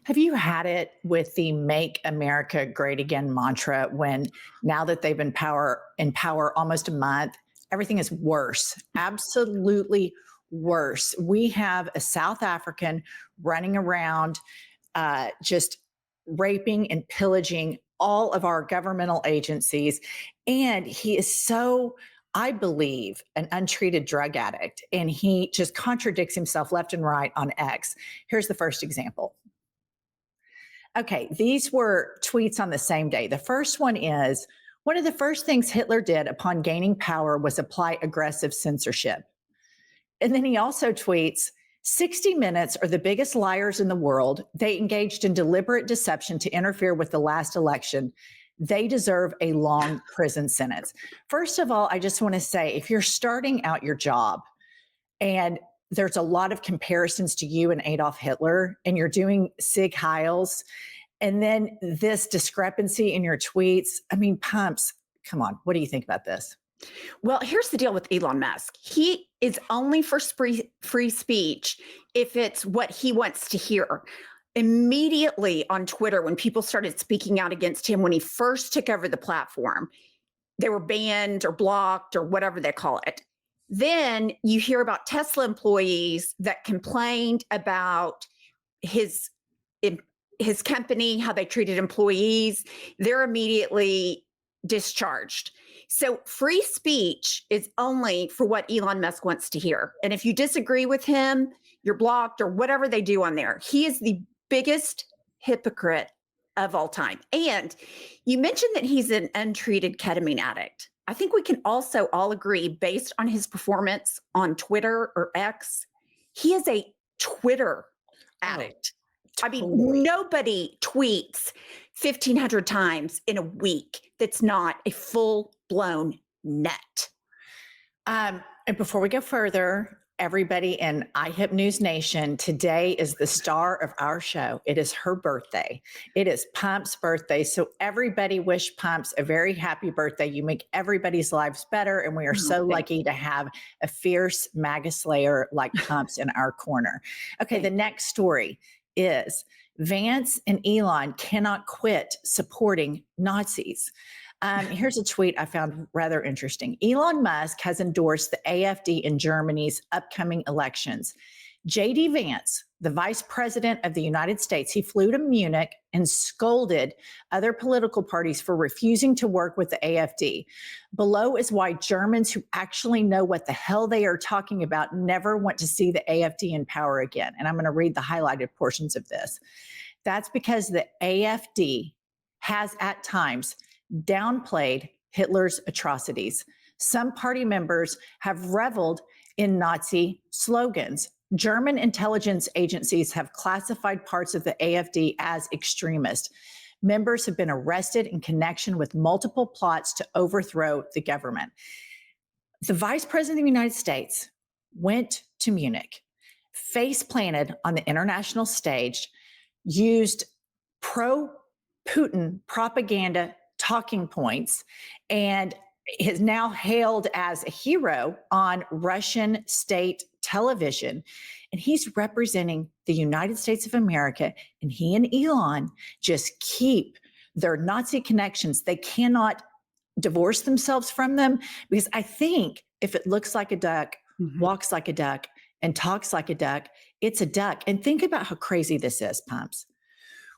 Have you had it with the "Make America Great Again" mantra when now that they've been in power almost a month, everything is worse, absolutely worse. We have a South African running around just raping and pillaging all of our governmental agencies. And he is so, I believe, an untreated drug addict. And he just contradicts himself left and right on X. Here's the first example. Okay, these were tweets on the same day. The first one is one of the first things Hitler did upon gaining power was apply aggressive censorship. And then he also tweets 60 Minutes are the biggest liars in the world. They engaged in deliberate deception to interfere with the last election. They deserve a long prison sentence. First of all, I just want to say if you're starting out your job and there's a lot of comparisons to you and Adolf Hitler, and you're doing Sig Heils, and then this discrepancy in your tweets. I mean, Pumps, come on. What do you think about this? Well, here's the deal with Elon Musk. He is only for free speech if it's what he wants to hear. Immediately on Twitter, when people started speaking out against him when he first took over the platform, they were banned or blocked or whatever they call it. Then you hear about Tesla employees that complained about his company, how they treated employees. They're immediately discharged. So free speech is only for what Elon Musk wants to hear. And if you disagree with him, you're blocked or whatever they do on there. He is the biggest hypocrite of all time. And you mentioned that he's an untreated ketamine addict. I think we can also all agree, based on his performance on Twitter or X, he is a Twitter addict. I mean, nobody tweets 1,500 times in a week that's not a full-blown nut. And before we go further, everybody in IHIP News Nation, today is the star of our show. It is her birthday. It is Pump's birthday. So everybody wish Pumps a very happy birthday. You make everybody's lives better. And we are so lucky to have a fierce MAGA slayer like Pumps in our corner. Okay, the next story is Vance and Elon cannot quit supporting Nazis. Here's a tweet I found rather interesting. Elon Musk has endorsed the AfD in Germany's upcoming elections. JD Vance, the vice president of the United States, he flew to Munich and scolded other political parties for refusing to work with the AfD. Below is why Germans who actually know what the hell they are talking about never want to see the AfD in power again. And I'm going to read the highlighted portions of this. That's because the AfD has at times downplayed Hitler's atrocities. Some party members have reveled in Nazi slogans. German intelligence agencies have classified parts of the AfD as extremist. Members have been arrested in connection with multiple plots to overthrow the government. The vice president of the United States went to Munich, face planted on the international stage, used pro-Putin propaganda talking points, and is now hailed as a hero on Russian state television. And he's representing the United States of America, and he and Elon just keep their Nazi connections. They cannot divorce themselves from them, because I think if it looks like a duck, walks like a duck, and talks like a duck, it's a duck. And think about how crazy this is, Pumps.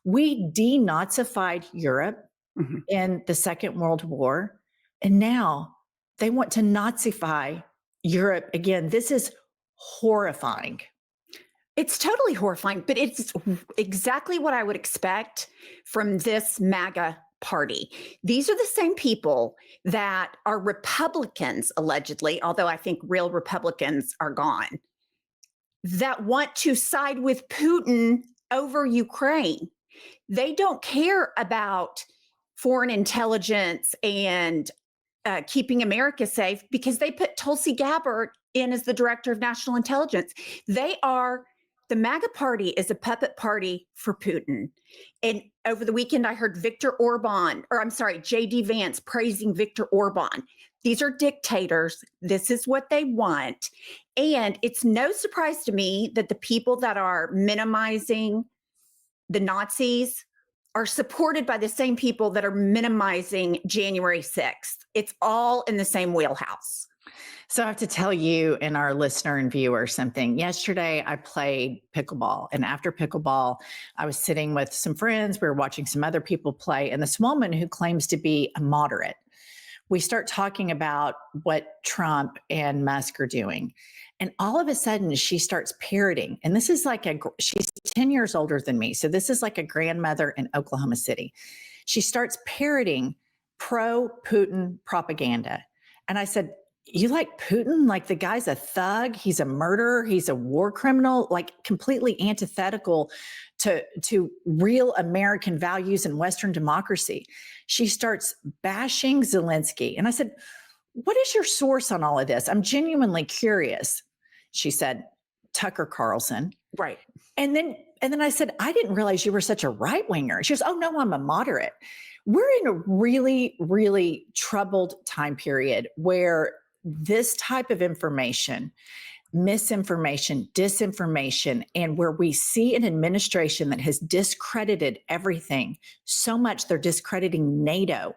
We denazified Europe in the Second World War, and now they want to Nazify Europe again. This is horrifying. It's totally horrifying, but it's exactly what I would expect from this MAGA party. These are the same people that are Republicans, allegedly, although I think real Republicans are gone, that want to side with Putin over Ukraine. They don't care about foreign intelligence and keeping America safe, because they put Tulsi Gabbard in as the director of national intelligence. The MAGA party is a puppet party for Putin. And over the weekend, I heard JD Vance praising Viktor Orban. These are dictators. This is what they want. And it's no surprise to me that the people that are minimizing the Nazis are supported by the same people that are minimizing January 6th. It's all in the same wheelhouse. So I have to tell you and our listener and viewer something. Yesterday, I played pickleball. And after pickleball, I was sitting with some friends. We were watching some other people play. And this woman who claims to be a moderate, we start talking about what Trump and Musk are doing. And all of a sudden, she starts parroting. And this is like she's 10 years older than me. So this is like a grandmother in Oklahoma City. She starts parroting pro-Putin propaganda. And I said, you like Putin? Like the guy's a thug. He's a murderer. He's a war criminal, like completely antithetical to real American values and Western democracy. She starts bashing Zelensky. And I said, what is your source on all of this? I'm genuinely curious. She said, Tucker Carlson. Right. And then I said, I didn't realize you were such a right winger. She goes, oh no, I'm a moderate. We're in a really, really troubled time period where this type of information, misinformation, disinformation, and where we see an administration that has discredited everything so much, they're discrediting NATO.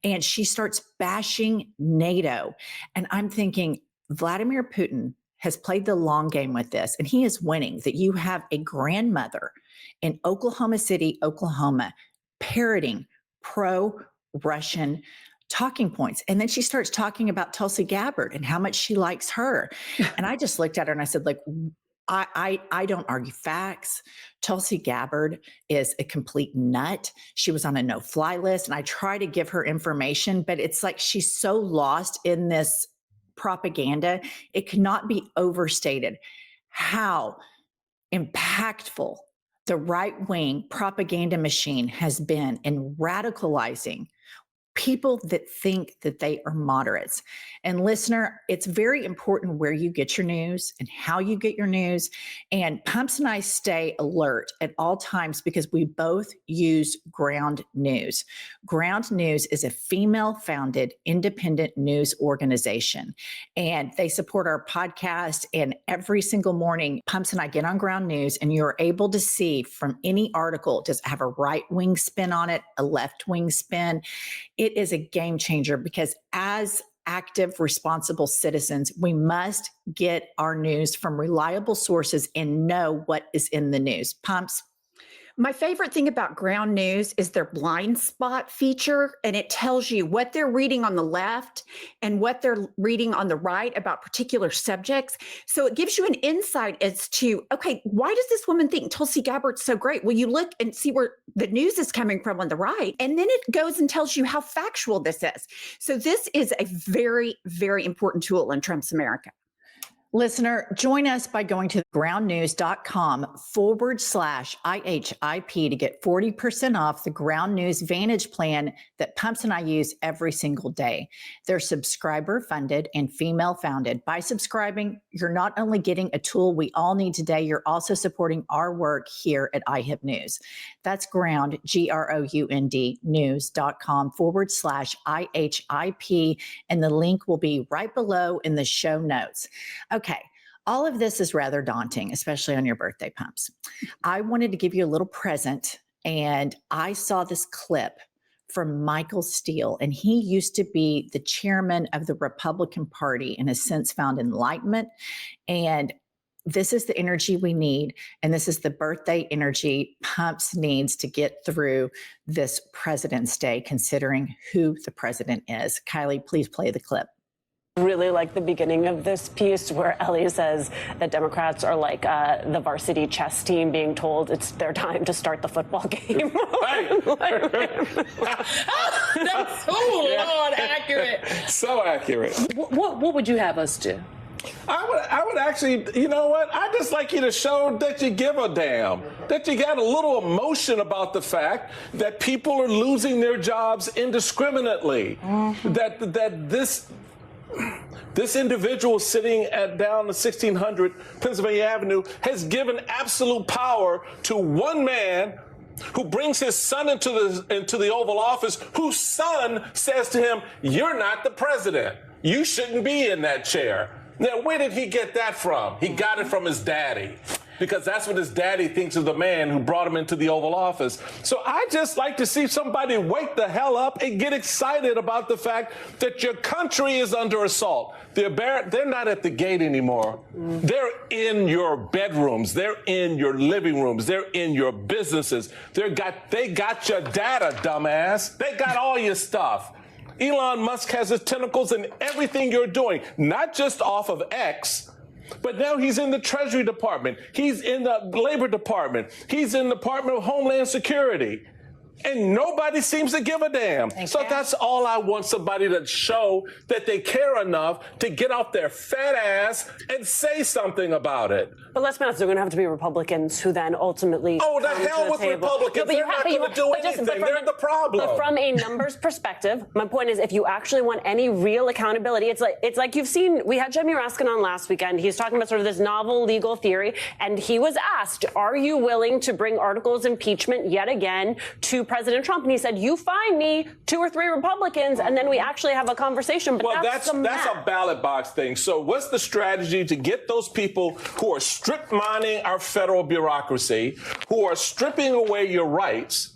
And she starts bashing NATO. And I'm thinking, Vladimir Putin has played the long game with this, and he is winning. That you have a grandmother in Oklahoma City, Oklahoma, parroting pro-Russian talking points. And then she starts talking about Tulsi Gabbard and how much she likes her. And I just looked at her and I said, like, I don't argue facts. Tulsi Gabbard is a complete nut. She was on a no-fly list. And I try to give her information, but it's like she's so lost in this propaganda. It cannot be overstated how impactful the right-wing propaganda machine has been in radicalizing people that think that they are moderates. And listener, it's very important where you get your news and how you get your news. And Pumps and I stay alert at all times because we both use Ground News. Ground News is a female-founded independent news organization. And they support our podcast. And every single morning, Pumps and I get on Ground News and you're able to see from any article, does it have a right-wing spin on it, a left-wing spin? It is a game changer because as active, responsible citizens, we must get our news from reliable sources and know what is in the news. Pumps. My favorite thing about Ground News is their blind spot feature, and it tells you what they're reading on the left and what they're reading on the right about particular subjects. So it gives you an insight as to, okay, why does this woman think Tulsi Gabbard's so great? Well, you look and see where the news is coming from on the right, and then it goes and tells you how factual this is. So this is a very, very important tool in Trump's America. Listener, join us by going to groundnews.com/IHIP to get 40% off the Ground News Vantage plan that Pumps and I use every single day. They're subscriber funded and female founded. By subscribing, you're not only getting a tool we all need today, you're also supporting our work here at IHIP News. That's Ground, GROUND, news.com/IHIP. And the link will be right below in the show notes. Okay, all of this is rather daunting, especially on your birthday, Pumps. I wanted to give you a little present, and I saw this clip from Michael Steele, and he used to be the chairman of the Republican Party and has since found enlightenment. And this is the energy we need, and this is the birthday energy Pumps needs to get through this President's Day, considering who the president is. Kylie, please play the clip. Really like the beginning of this piece where Ellie says that Democrats are like the varsity chess team being told it's their time to start the football game. That's so Lord accurate. So accurate. What would you have us do? I would actually, you know what? I'd just like you to show that you give a damn, that you got a little emotion about the fact that people are losing their jobs indiscriminately, that this individual sitting down the 1600 Pennsylvania Avenue has given absolute power to one man who brings his son into the Oval Office, whose son says to him, "You're not the president. You shouldn't be in that chair." Now, where did he get that from? He got it from his daddy. because that's what his daddy thinks of the man who brought him into the Oval Office. So I just like to see somebody wake the hell up and get excited about the fact that your country is under assault. They're not at the gate anymore. They're in your bedrooms. They're in your living rooms. They're in your businesses. They got your data, dumbass. They got all your stuff. Elon Musk has his tentacles in everything you're doing, not just off of X, but now he's in the Treasury Department. He's in the Labor Department. He's in the Department of Homeland Security. And nobody seems to give a damn. So that's all I want, somebody to show that they care enough to get off their fat ass and say something about it. But let's be honest, they're going to have to be Republicans who then ultimately Oh, the hell with Republicans. They're not going to do anything. They're the problem. But from a numbers perspective, my point is if you actually want any real accountability, it's like you've seen, we had Jimmy Raskin on last weekend. He's talking about sort of this novel legal theory, and he was asked, are you willing to bring articles of impeachment yet again to President Trump? And he said, you find me 2 or 3 Republicans, and then we actually have a conversation. But well, that's a ballot box thing. So what's the strategy to get those people who are strip mining our federal bureaucracy, who are stripping away your rights?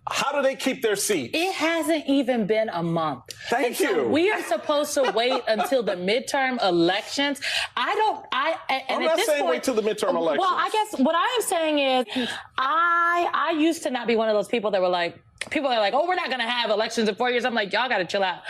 How do they keep their seats? It hasn't even been a month. Thank you. So we are supposed to wait until the midterm elections. I'm not saying wait till the midterm elections. Well, I guess what I am saying is I used to not be one of those people that were like, people are like, oh, we're not going to have elections in 4 years. I'm like, y'all got to chill out.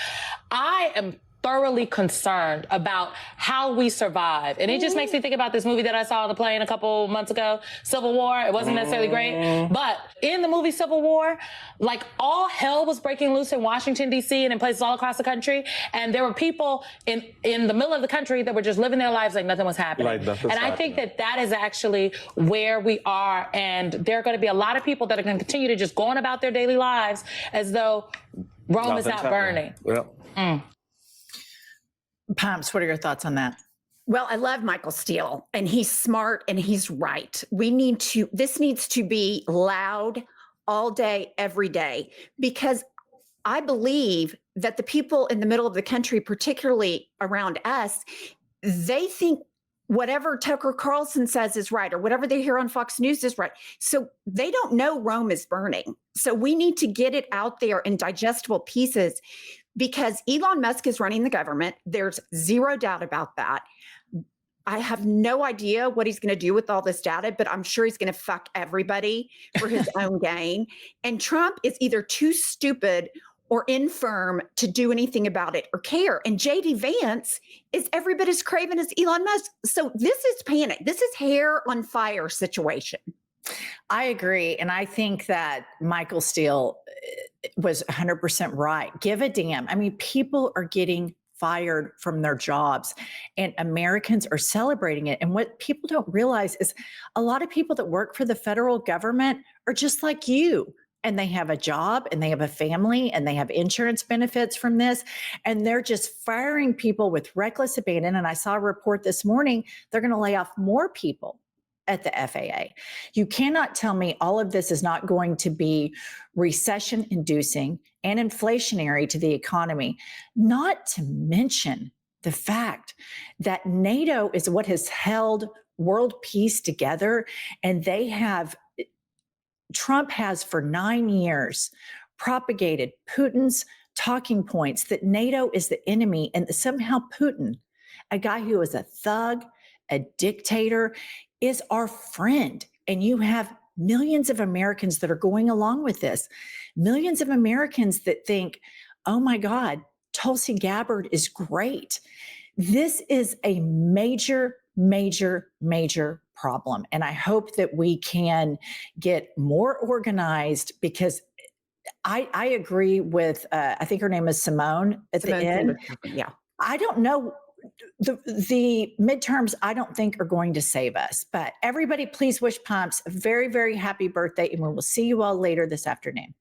I am thoroughly concerned about how we survive. And it just makes me think about this movie that I saw on the plane a couple months ago, Civil War. It wasn't necessarily great, but in the movie Civil War, like all hell was breaking loose in Washington, D.C. and in places all across the country. And there were people in the middle of the country that were just living their lives like nothing was happening. I think that is actually where we are. And there are going to be a lot of people that are going to continue to just go on about their daily lives as though Rome is not burning. Well. Pumps, what are your thoughts on that? Well, I love Michael Steele, and he's smart and he's right. This needs to be loud all day, every day, because I believe that the people in the middle of the country, particularly around us, they think whatever Tucker Carlson says is right, or whatever they hear on Fox News is right. So they don't know Rome is burning. So we need to get it out there in digestible pieces, because Elon Musk is running the government. There's zero doubt about that. I have no idea what he's going to do with all this data, but I'm sure he's going to fuck everybody for his own gain. And Trump is either too stupid or infirm to do anything about it or care. And JD Vance is every bit as craven as Elon Musk. So this is panic. This is hair on fire situation. I agree. And I think that Michael Steele was 100% right. Give a damn. I mean, people are getting fired from their jobs and Americans are celebrating it. And what people don't realize is a lot of people that work for the federal government are just like you. And they have a job and they have a family and they have insurance benefits from this. And they're just firing people with reckless abandon. And I saw a report this morning, they're going to lay off more people at the FAA. You cannot tell me all of this is not going to be recession inducing and inflationary to the economy, not to mention the fact that NATO is what has held world peace together. And Trump has for 9 years propagated Putin's talking points that NATO is the enemy, and somehow Putin, a guy who is a thug, a dictator, is our friend. And you have millions of Americans that are going along with this, millions of Americans that think, oh my God, Tulsi Gabbard is great. This is a major, major, major problem. And I hope that we can get more organized, because I agree with, I think her name is Simone at the end. Yeah. I don't know. The midterms, I don't think are going to save us, but everybody please wish Pumps a very, very happy birthday, and we will see you all later this afternoon.